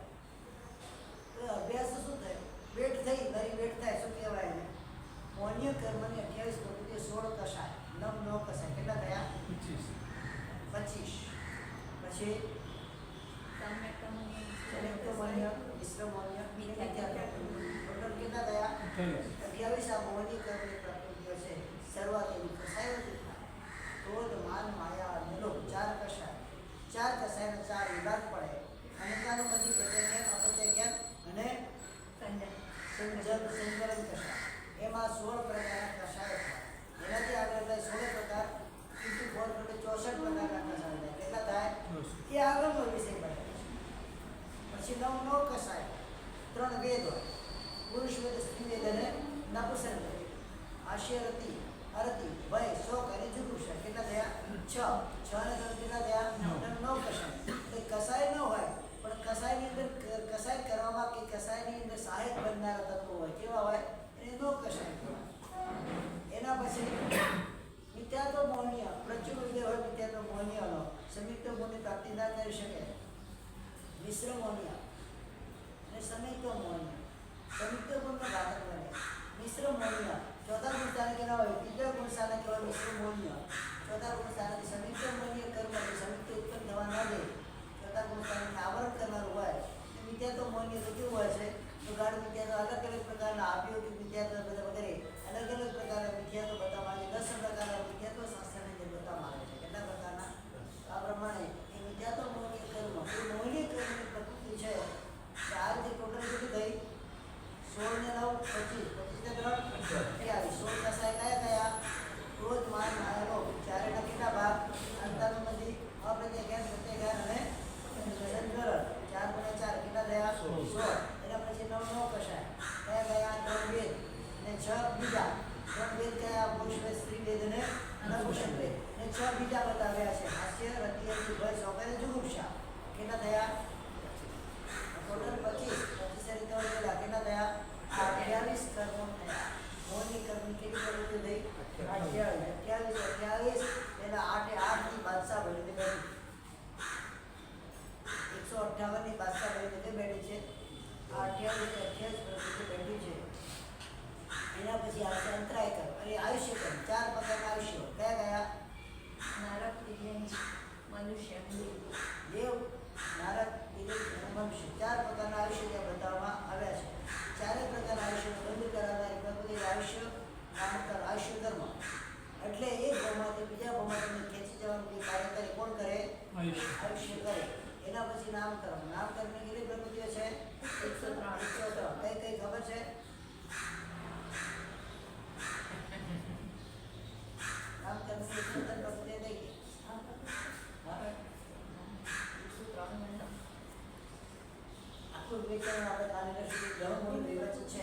તો અભ્યાસ શું થાય? વેટ થઈ તારી વેટ થાય. શું કહેવાય એને? મોહનીય કર્મની 28 પ્રકૃતિઓ 16 કસાય, 9 કસાય. કેટલા થયા? 25. પછી સંયુક્તમોન્ય, મિશ્રમોન્ય, ટોટલ કેટલા થયા? 28. આ મોહનીય કર્મની પ્રકૃતિઓ છે. શરૂઆત એની કસાયોથી થાય. ક્રોધ, માન, માયા, નિલોપ 4 કસાય. 4 કસાયના 4 વિભાગ પડે. અહંકારનું બધી પ્રત્યય જ્ઞાન, અપ્રત્યય જ્ઞાન અને સંકલન કસાય. એમાં 16 પ્રકારના કસાયો થાય. એનાથી આગળ થાય 16 પ્રકાર into 4 એટલે 64 પ્રકારના કસાય થાય. કેટલા થાય? એ આગળનો વિષય બને. પછી 9 કસાય. 3 વેદ હોય, પુરુષ વેદ, સ્ત્રી વેદ અને નપુંસક વેદ. આશ્ચર્યરતિ, અરતિ, ભય, શોક અને જુગુપ્સા. કેટલા થયા? 6 અને 3 કેટલા થયા? 9 કસાય. એટલે કસાય ન હોય પણ કસાયની અંદર કસાય કરવામાં કે કસાયની અંદર સહાયક બનનારા તત્વો હોય. કેવા હોય? એને 9 કસાય કહેવાય. એના પછી મિથ્યાત્વ મિશ્ર મોનિયા અને સંયુક્ત મોનિયા. સંયુક્ત ગુણનો ઘાતક બને. મિશ્ર મોનિયા ચોથા ગુણ સ્થાને કેવા હોય? ત્રીજા ગુણ સ્થાને કહેવાય મિશ્ર મોનિયા. ચોથા ગુણ સ્થાનેથી સંયુક્ત મોનિય કર્મ એટલે સંયુક્ત ઉત્પન્ન થવા ન દે. ચોથા ગુણ સ્થાને આવરણ કરનારું હોય તો મિથ્યાત્વ મોનિય તો કેવું હોય છે? તો ગાઢ મિથ્યાત્વ અલગ અલગ પ્રકારના આપ્યોગિક મિથ્યાત્વ બધા વગેરે અલગ અલગ પ્રકારના મિથ્યાત્વ બતાવવામાં આવે છે. 10 પ્રકારના મિથ્યાત્વ સંસ્થાને જે બતાવવામાં આવે છે. કેટલા પ્રકારના? આ પ્રમાણે એ મિથ્યાત્વ મોનિય કર્મ એ મોનિય કર્મની પ્રકૃતિ છે. આ રીતે ટોટલ કેટલી થઈ? 16 ને 9 25 25 ને 3 28 16 દશાએ કયા? ક્રોધ માન માયા લોભ. ચારેના કેટલા ભાગ? અંતર્મુખી અપ્રત્યાખ્યાન પ્રત્યાખ્યાન અને સંજ્ઞરણ. 4 × 4 કેટલા થયા? 16. એના પછી 9 કશાય કયા? 3 વેદ અને 6 બીજા. 3 વેદ કયા? પુરુષ વેદ, સ્ત્રી વેદ અને નપુંસક વેદ. અને 6 બીજા બતાવ્યા છે. હાસ્ય, રતિ, ભય, શોક અને જુગુપ્સા. કેટલા થયા? ટોટલ 25 રીતે કેટલા થયા? 28 કર્મો થયા. મોની કર્મની કેટલી પ્રવૃત્તિ થઈ? 28 એના 8 ની બાદશાહ બની બેઠી. 158 ની બાદશાહ બની બેઠી છે. 28 પ્રવૃત્તિ બેઠી છે. એના પછી આવશે અંતરાય કર્મ અને આયુષ્ય કર્મ. 4 પ્રકારના આયુષ્ય કયા? નરક, દિવ્ય, મનુષ્ય, દેવ, નારદ, દિલીપ અને મનુષ્ય. 4 પ્રકારના આયુષ્ય ત્યાં બતાવવામાં આવ્યા છે. ચારે પ્રકારના આયુષ્ય બંધ કરાવનારી પ્રકૃતિ આયુષ્ય નામકરણ આયુષ્ય કર્મ. એટલે એક ભાવમાંથી બીજા ભાવમાં તમને ખેંચી જવાનું જે કાર્ય કરે કોણ કરે? આયુષ્ય કરે. એના પછી નામકરણ. નામકરણની કેટલી પ્રકૃતિઓ છે? 103. કઈ કઈ ખબર છે? નામકરણની 103 પ્રકૃતિ કઈ કઈ? આખું વિવેચન આપણે કાલે સુધી ઘણું મોટું વિવેચન છે.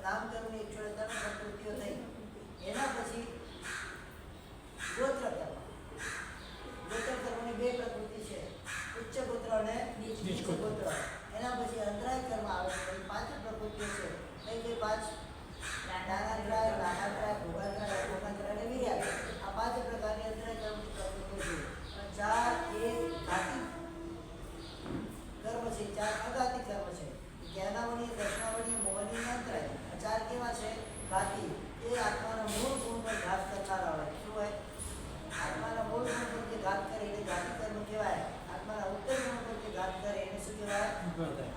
નામકરણની 103 પ્રકૃતિઓ થઈ. એના પછી ગોત્ર કર્મ. ગોત્ર કર્મની 2 પ્રકૃતિ છે, ઉચ્ચ ગોત્ર અને નીચ ગોત્ર. એના પછી અંતરાય કર્મ આવે છે. 5 પ્રકૃતિઓ છે. કઈ કઈ 5? દાનાત્રાય, નાનાત્રાય, ભોગાત્રાય, ભોગાત્રાય અને વીર્યાત્રાય. આ 5 પ્રકારની અંતરાય કર્મની પ્રકૃતિઓ છે. 4 એક ઘાતી કર્મ છે, 4 અઘાતી કર્મ છે. જ્ઞાનાવળી, દર્શનાવળી, મોહની અને અંતરાય. આ 4 કેવા છે? ઘાતી. એ આત્માના મૂળ ગુણ પર ઘાત કરનારા હોય. શું હોય? આત્માના મૂળ ગુણ પર જે ઘાત કરે એને ઘાતી કર્મ કહેવાય. આત્માના ઉત્તર ગુણ પર જે ઘાત કરે એને શું કહેવાય?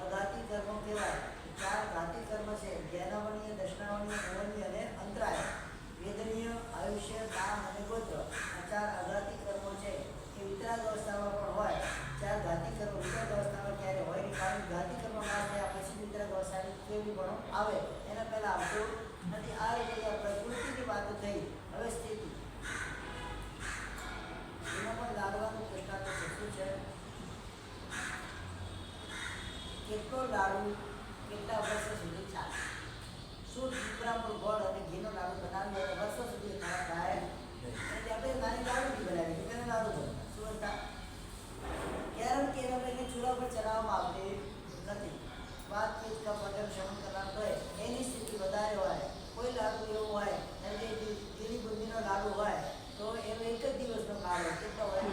અઘાતી કર્મ કહેવાય. 4 ઘાતી કર્મ છે. જ્ઞાનાવળી, દર્શનાવળી, મોહની અને અંતરાય. વેદનીય, આયુષ્ય, કામ અને ગોત્ર. આ 4 અઘાતી કર્મો છે. એ વિતરાગ અવસ્થામાં પણ હોય. 4 ઘાતી કર્મ વિતરાગ અવસ્થામાં ક્યારે હોય નહીં. કારણ ઘાતી કર્મ ના થયા પછી વિતરાગ અવસ્થાની કેવી પણ આવે. એના પહેલા આવતું નથી. આ રીતે પ્રકૃતિની વાતો થઈ. હવે સ્થિતિ એમાં પણ લાડવાનું દૃષ્ટાંત છે. શું છે? કેટલો લાડુ કેટલા વર્ષો સુધી ચાલે? શું પીપળા પર ગોળ અને ઘીનો લાડુ બનાવીએ તો વર્ષો સુધી ખરાબ થાય? એટલે આપણે નાની લાડુ બી બનાવી તો લાડુ બને. શું હતા? કેરમ એને ચૂલા પર ચલાવવામાં આવતી નથી. વાતચીત કા પગર શ્રવણ કરવાનું હોય એની સ્થિતિ વધારે હોય. કોઈ લાડુ એવું હોય જેમ કે ગીરી બુંદીનો લાડુ હોય તો એનો એક જ દિવસનો કાળ હોય. કેટલો હોય?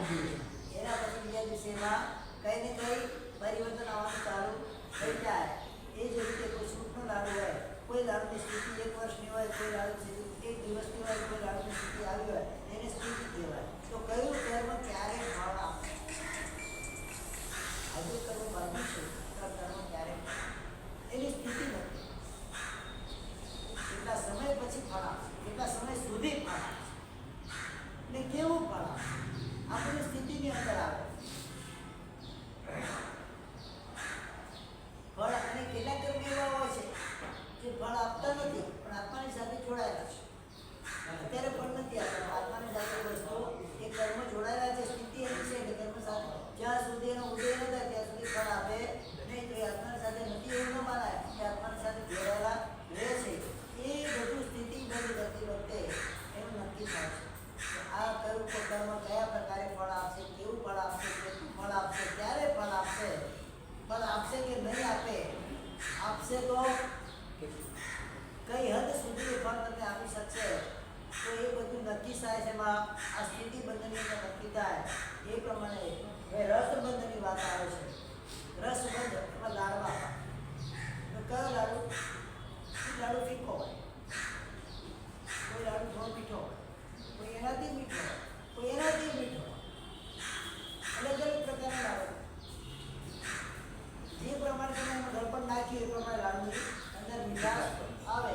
એના પછી બીજા દિવસે એમાં કંઈ ને કંઈ પરિવર્તન આવવાનું ચાલુ થઈ જાય. એ જ રીતે કોઈ સૂટનો લાડુ હોય, કોઈ લાડુની સ્થિતિ 1 વર્ષની હોય, કોઈ લાડુની સ્થિતિ 1 દિવસની હોય, કોઈ લાડુની સ્થિતિ આવી હોય એને સ્થિતિ કહેવાય. તો કયું કર્મ ક્યારે ફળ આપે? હજુ કર્મ બાકી છે કર્મ ક્યારે એની સ્થિતિ નથી. કેટલા સમય પછી ફળ આપશે, કેટલા સમય સુધી ફળ આપશે ને કેવું ફળ આપશે આપણી સ્થિતિની અંદર આવે. ફળ અને કેટલા કર્મ એવા હોય છે જે ફળ આપતા નથી પણ આત્માની સાથે જોડાયેલા છે. અત્યારે ફળ નથી આપતા, આત્માની સાથે વસ્તુ એ કર્મ જોડાયેલા છે. સ્થિતિ એની છે કે કર્મ સાથે જ્યાં સુધી એનો ઉદય ન થાય ત્યાં સુધી ફળ આપે નહીં. તો એ આત્માની સાથે નથી એવું ન માનાય કે આત્માની સાથે જોડાયેલા રહે છે. એ બધું સ્થિતિ બની કરતી વખતે એનું નક્કી થાય છે. આ કયું કર્મ કયા પ્રકારે ફળ આપશે, કેવું ફળ આપશે, કેટલું ફળ આપશે, ક્યારે ફળ આપશે, ફળ આપશે કે નહીં આપે, આપશે તો કઈ હદ સુધી ફળ તમને આપી શકશે. તો એ બધું નક્કી થાય છે. એમાં આ સ્થિતિ બંધનની નક્કી થાય. એ પ્રમાણે હવે રસબંધની વાત આવે છે. રસ બંધ એમાં લાડવા તો કયો લાડુ? લાડુ ફીકો હોય, કોઈ લાડુ થોડો મીઠો હોય, કોઈ એનાથી મીઠો હોય, કોઈ એનાથી મીઠો હોય. અલગ અલગ પ્રકારના લાડુ જે પ્રમાણે તમે એમાં ગળપણ નાખ્યું એ પ્રમાણે લાડુની અંદર મીઠાશ આવે.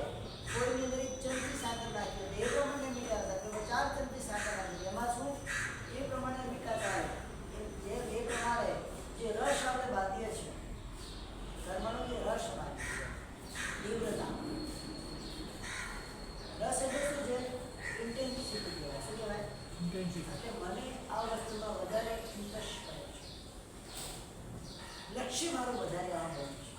કોઈની અંદર 1 ચમચી સાકર નાખી હોય એ પ્રમાણે મીઠાશ આવે, તો 4 ચમચી સાકર નાખી એમાં શું એ પ્રમાણે મીઠાશ આવે. એ પ્રમાણે જે રસ આપણે બાંધીએ છીએ, કર્મનો જે રસ બાંધીએ તીવ્રતા, રસ એટલે શું છે? ઇન્ટેન્સિટી કહેવાય. શું કહેવાય? એટલે મને આ વસ્તુમાં વધારે ઇન્ટરેસ્ટ પડે છે, લક્ષ્ય મારું વધારે આ હોય છે.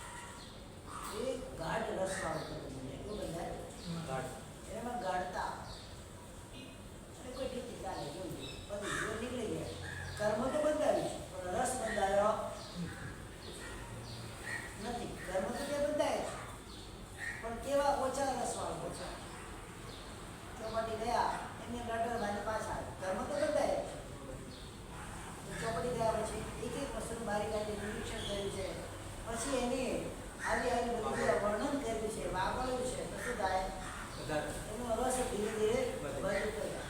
એ ગાઢ રસ વાળું મને એવું બંધાય એમાં ગાઢતા અને કોઈ ઠીક ચાલે જોયું બધું જો નીકળી ગયા. કર્મ તો બંધાવી છે પણ રસ બંધાયો નથી. કર્મ તો તે બંધાય છે પણ કેવા ઓછા રસ વાળું. ઓછા ચોપાટી ગયા એમને ગટર બાંધી પાછા કર્મ તો બંધાય છે. ચોપડી ગયા પછી એક એક વસ્તુનું બારી કાઢી નિરીક્ષણ કર્યું છે, પછી એની આવી બધું વર્ણન કર્યું છે, વાગોળ્યું છે, તો શું થાય? એનો રસ ધીરે ધીરે વધતો જાય.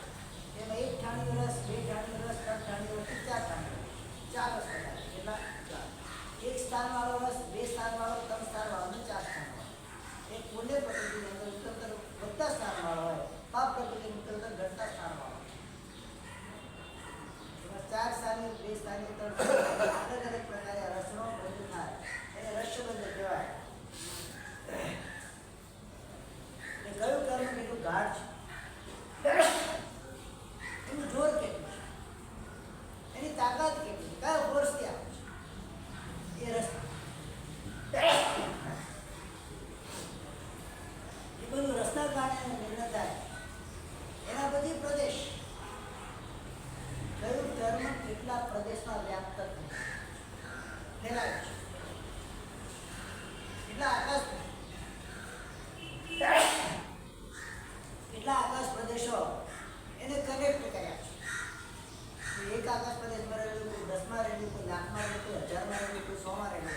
એમાં 1 ઠાણી રસ, 2 ઠાણી રસ, 3 ઠાણી રસ, 4 ઠાણી રસ, 4 રસ બધા. કેટલા? 1 સ્થાનવાળો રસ, 2 સ્થાનવાળો, 3 સ્થાનવાળો અને 4 સ્થાનવાળો. એક પુણ્ય પ્રકૃતિની અંદર ઉત્તરોત્તર વધતા સ્થાનવાળો હોય, પાપ પ્રકૃતિની ઉત્તરોત્તર ઘટતા સ્થાનવાળો. 4 સ્થાની, 2 સ્થાની, 3 સ્થાની અલગ અલગ પ્રકારે રસનો બંધ થાય એને રસબંધ કહેવાય. કયું કર્મ કેટલું ગાઢ છે, એનું જોર કેટલું છે, એની તાકાત કેટલી છે, કયો ફોર્સ ત્યાં છે એ રસ. એ બધું રસના કારણે નિર્ણય થાય. એના બધી પ્રદેશ કયું કર્મ કેટલા પ્રદેશમાં વ્યાપ્ત ફેલાય છે, કેટલા આકાશ પ્રદેશો એને કનેક્ટ કર્યા છે. એક આકાશ પ્રદેશમાં રહેલું, કોઈ 10માં રહેલું, કોઈ 1,00,000માં રહેલું, કોઈ 1000માં રહેલું, કોઈ 100માં રહેલું,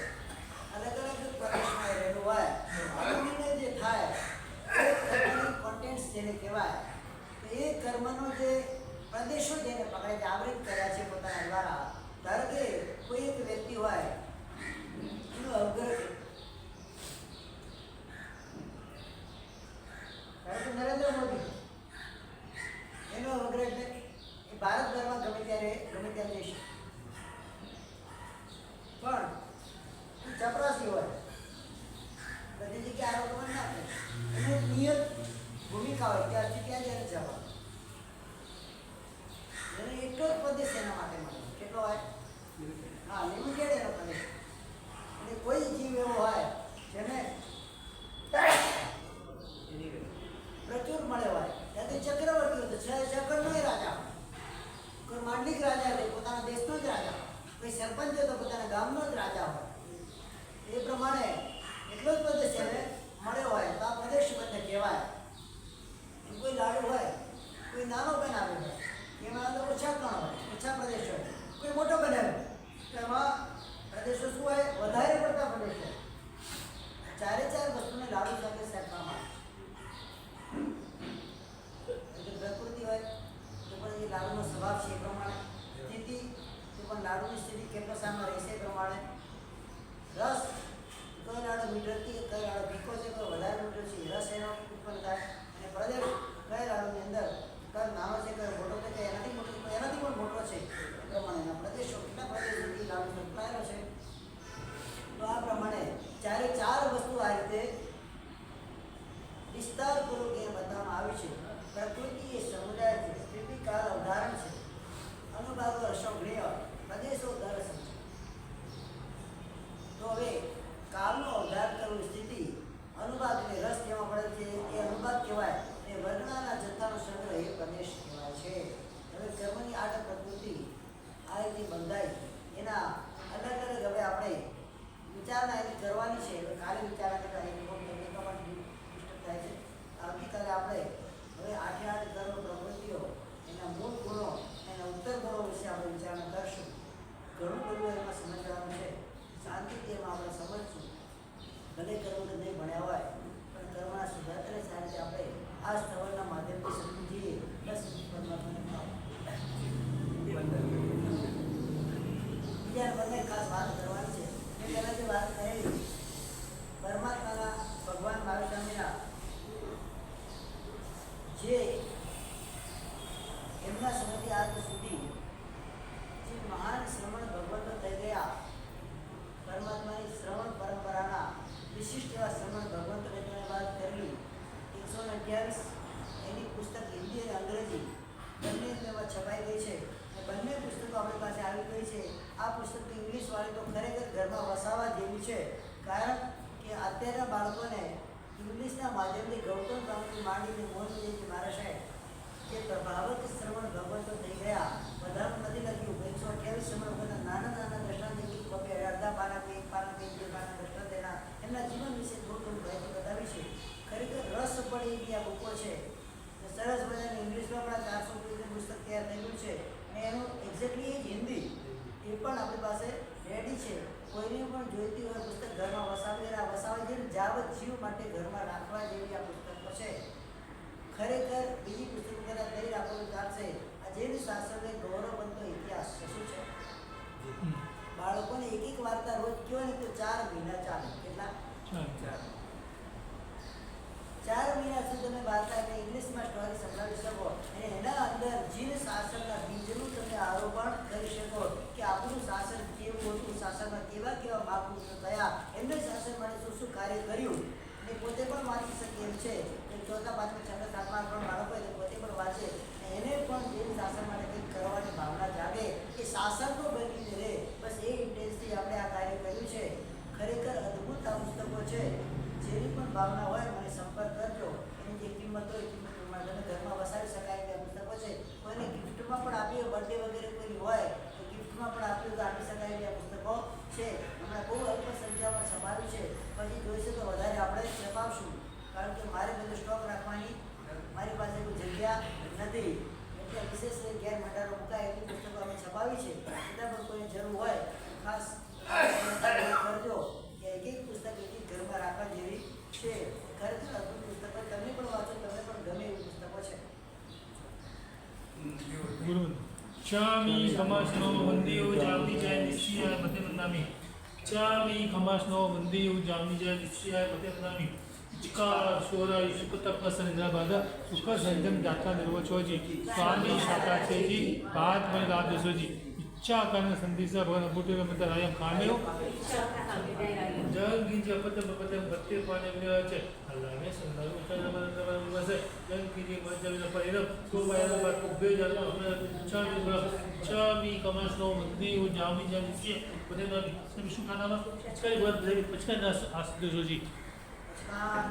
અલગ અલગ પ્રદેશમાં રહેલું હોય. નિર્ણય જે થાય એ કર્મની કોન્ટેન્ટ્સ જેને કહેવાય. તો એ કર્મનો જે પ્રદેશો જેને પકડે છે, આવૃત કર્યા છે પોતાના દ્વારા. ધારો કે કોઈ એક વ્યક્તિ હોય એનું અવગ્રહ, ધારો કે નરેન્દ્ર મોદી, એનો અવગ્રહ એટલે એ ભારતભરમાં ગમે ત્યાં જઈ શકે. પણ ચપરાસી હોય, બધી જગ્યાએ આરોગ્ય ના થાય. એનું નિયત ભૂમિકા હોય ત્યારથી ત્યાં જઈને જવાનું. એને એટલો જ પ્રદેશ એના માટે મળે. કેટલો હોય? હા, લિમિટેડ એનો પ્રદેશ. અને કોઈ જીવ એવો હોય જેને પ્રચુર મળે હોય, ત્યાંથી ચક્રવર્તી હોય તો 6 ચક્રનો રાજા હોય. કોઈ માંડલિક રાજા હોય પોતાના દેશનો જ રાજા હોય, કોઈ સરપંચ હોય તો પોતાના ગામનો જ રાજા હોય. એ પ્રમાણે એટલો જ પ્રદેશ એને મળ્યો હોય તો આ પ્રદેશ બંને કહેવાય. કોઈ લાડુ હોય, કોઈ નાનો બનાવ્યો હોય, એમાં અંદર ઓછા કણ હોય, ઓછા પ્રદેશ હોય. કોઈ મોટો બનાવ્યો તો એમાં પ્રદેશો શું હોય? વધારે પડતા પ્રદેશ હોય. 4 વસ્તુને લાડુ સાથે સરખાવવામાં પ્રકૃતિ હોય તો પણ એ લાડુનો સ્વભાવ છે એ પ્રમાણે. સ્થિતિ તો પણ લાડુની સ્થિતિ કેટલો સામે રહેશે એ પ્રમાણે. રસ, કયો લાડુ મીઠોથી, કયો લાડુ ફીકો છે, કયો વધારે મીઠો છે, રસ એનો ઉત્પન્ન થાય. અને પ્રદેશ કયા લાડુની અંદર કયો નાનો છે, કયો મોટો છે, એનાથી પણ મોટો છે એ પ્રમાણેના પ્રદેશો, કેટલા પ્રદેશોથી લાડુ સંકળાયેલો છે. તો આ પ્રમાણે 4 વસ્તુ આ રીતે વિસ્તારપૂર્વક એ બતાવવામાં આવી છે. પ્રકૃતિ એ સમુદાય છે, સ્થિતિ કાળ અવધારણ છે, અનુભાગો અસંગ્રહ, પ્રદેશો દર્શન છે. તો હવે કાળનો અવધાર કરવું સ્થિતિ, અનુભાગ એટલે રસ જેમાં પડે છે એ અનુભાગ કહેવાય. એ વર્ગણાના જથ્થાનો સંગ્રહ એ પ્રદેશ કહેવાય છે. હવે કર્મની આગળ પ્રકૃતિ આ રીતે બંધાય એના અલગ અલગ હવે આપણે વિચારણા એની કરવાની છે. હવે કાલે વિચારણા કરતા એની ડિસ્ટર્બ થાય છે. આવતીકાલે આપણે હવે 8 કર્મ પ્રવૃત્તિઓ, એના મૂળ ગુણો, એના ઉત્તર ગુણો વિશે આપણે વિચારણા કરશું. ઘણું બધું એમાં સમજવાનું છે. શાંતિ સુધી જે મહાન શ્રમણ ભગવંતો થઈ ગયા, પરમાત્માની શ્રવણ પરંપરાના વિશિષ્ટ એવા શ્રમણ ભગવંતોને તમે વાત કરેલી 128 એની પુસ્તક હિન્દી અને અંગ્રેજી બંને તેમાં છપાઈ ગઈ છે. બંને પુસ્તકો આપણી પાસે આવી ગઈ છે. આ પુસ્તક ઇંગ્લિશવાળી તો ખરેખર ઘરમાં વસાવા જેવી છે, કારણ કે અત્યારના બાળકોને ઇંગ્લિશના માધ્યમથી ગૌતમ સ્વામીથી માંડીને મોહનદેવજી મહારાજ જે પ્રભાવક શ્રવણ ભગવંતો થઈ ગયા, બધાનું નથી લખ્યું. 128 શ્રવણ ભગવંતના નાના નાના દ્રષ્ટાંત અડધા પાના કે 1 પાના કે 2 પાના દ્રષ્ટાંત એના એમના જીવન વિશે થોડું માહિતી બતાવી છે. ખરેખર રસ પડે એવી આ બુકો છે. સરસ મજાની ઇંગ્લિશમાં પણ 400 પેજનું પુસ્તક તૈયાર થયેલું છે અને એનું એક્ઝેક્ટલી એ જ હિન્દી એ પણ આપણી પાસે રેડી છે. કોઈને પણ જોઈતી હોય પુસ્તક ઘરમાં વસાવી જેવી જાવત જીવ માટે ઘરમાં રાખવા જેવી આ પુસ્તકો છે. ખરેખર બીજી પુસ્તકો કરતાં દઈ રાખવાનું ચાલશે. આ જૈન શાસ્ત્રને ગૌરવવંતો ઇતિહાસ છે. શું છે? બાળકોને એક એક વાર્તા રોજ કહો ને તો 4 મહિના ચાલે. કેટલા? 4 મહિના સુધી તમે વાર્તા એટલે ઇંગ્લિશમાં સ્ટોરી સંભળાવી શકો અને એના અંદર જીન શાસનના બીજનું તમે આરોપણ કરી શકો કે આપણું શાસન કેવું હતું, શાસનમાં કેવા કેવા મહાપુરુષો થયા, એમને શાસન માટે શું શું કાર્ય કર્યું એ પોતે પણ વાંચી શકે એમ છે. ચોથા પાંચમા છઠ્ઠા સાતમા પણ બાળકો હોય પોતે પણ વાંચે, એને પણ જીન શાસન માટે કંઈક કરવાની ભાવના જાગે, એ શાસન તો બની રહે, બસ એ ઇન્ટેન્સથી આપણે આ કાર્ય કર્યું છે. ખરેખર અદ્ભુત આ પુસ્તકો છે. જેની પણ ભાવના હોય મને સંપર્ક કરજો. એની જે કિંમત હોય કિંમત પ્રમાણે તમે ઘરમાં વસાવી શકાય એવા પુસ્તકો છે. કોઈને ગિફ્ટમાં પણ આપીએ, બર્થડે વગેરે કોઈ હોય તો ગિફ્ટમાં પણ આપ્યું તો આપી શકાય એવા પુસ્તકો છે. હમણાં બહુ અલ્પ સંખ્યામાં છપાવી છે. પછી જોઈશે તો વધારે આપણે છપાવશું, કારણ કે મારે બધો સ્ટોક રાખવાની મારી પાસે કોઈ જગ્યા નથી. એટલે વિશેષ ગેરમંડારો મુકાય એટલી પુસ્તકો અમે છપાવી છે. છતાં પણ કોઈને જરૂર હોય ખાસ કરજો કે એક પુસ્તક એક ઘરમાં રાખવા જેવી છે. ખરેખર અદ્ભુત પુસ્તકો, તમે પણ વાંચો, તમને પણ ગમે એવી પુસ્તકો છે. ગુરુ ચામી ખમાસનો વંદીઓ જામી જાય નિશ્ચયાય મતે બદનામી. ચામી ખમાસનો વંદીઓ જામી જાય નિશ્ચયાય મતે બદનામી. ઇચકાર સોરા સુકતક સંદ્રાબાદ સુખ સંજમ જાતા નિર્વચોજી સ્વામી શાકા છેજી બાત મને લાભ દેશોજી. ઈચ્છા કારણ સંદેશા ભગવાન અબુટેર મંત્ર આયમ કામ્યો જંગ ગીજે પતમ પતમ ભક્તિ પાને મેળવે છે. અલ્લાહને સંદારું ઉત્તર વસે જંગ ગીજે મજ્જવિના પરિરમ સોવાયા બાદ ઉભે જાતો આપણે ચામી કમાસનો મંદી હું જામી જામી છે બધે ના સબ શું ખાનામાં કઈ બાદ દે પછી ના આસ દેશોજી. આ